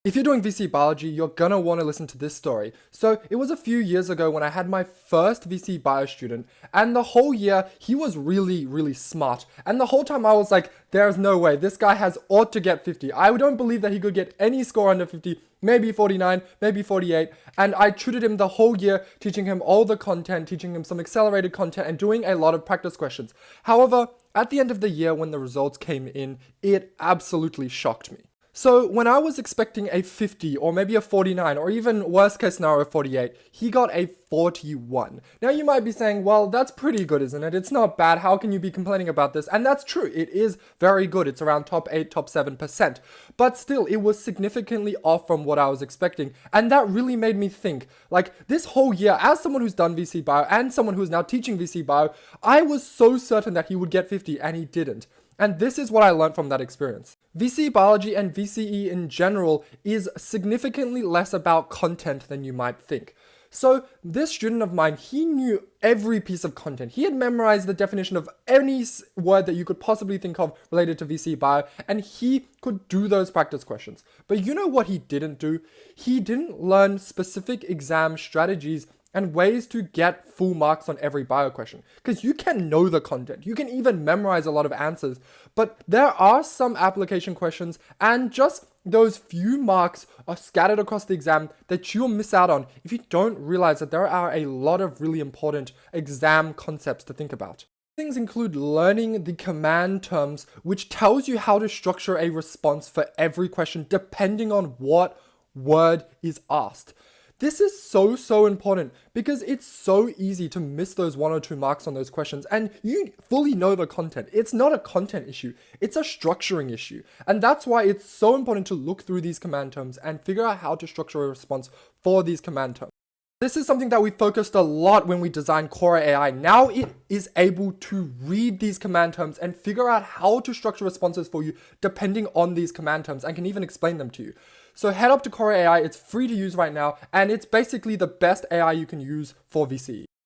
If you're doing VCE Biology, you're gonna want to listen to this story. So it was a few years ago when I had my first VCE Bio student, and the whole year he was really smart. And the whole time I was like, there's no way, this guy ought to get 50. I don't believe that he could get any score under 50, maybe 49, maybe 48. And I tutored him the whole year, teaching him all the content, teaching him some accelerated content, and doing a lot of practice questions. However, at the end of the year when the results came in, it absolutely shocked me. So when I was expecting a 50 or maybe a 49 or even worst case scenario 48, he got a 41. Now you might be saying, well, that's pretty good, isn't it? It's not bad. How can you be complaining about this? And that's true. It is very good. It's around top 8, top 7%. But still, it was significantly off from what I was expecting. And that really made me think, like this whole year, as someone who's done VC Bio and someone who's now teaching VC Bio, I was so certain that he would get 50 and he didn't. And this is what I learned from that experience. VCE Biology and VCE in general is significantly less about content than you might think. So this student of mine, he knew every piece of content. He had memorized the definition of any word that you could possibly think of related to VCE Bio, and he could do those practice questions. But you know what he didn't do? He didn't learn specific exam strategies and ways to get full marks on every bio question. Because you can know the content, you can even memorize a lot of answers, but there are some application questions and just those few marks are scattered across the exam that you'll miss out on if you don't realize that there are a lot of really important exam concepts to think about. Things include learning the command terms, which tells you how to structure a response for every question depending on what word is asked. This is so important because it's so easy to miss those 1 or 2 marks on those questions and you fully know the content. It's not a content issue, it's a structuring issue. And that's why it's so important to look through these command terms and figure out how to structure a response for these command terms. This is something that we focused a lot when we designed Cora AI. Now it is able to read these command terms and figure out how to structure responses for you depending on these command terms and can even explain them to you. So head up to Cora AI, it's free to use right now, and it's basically the best AI you can use for VCE.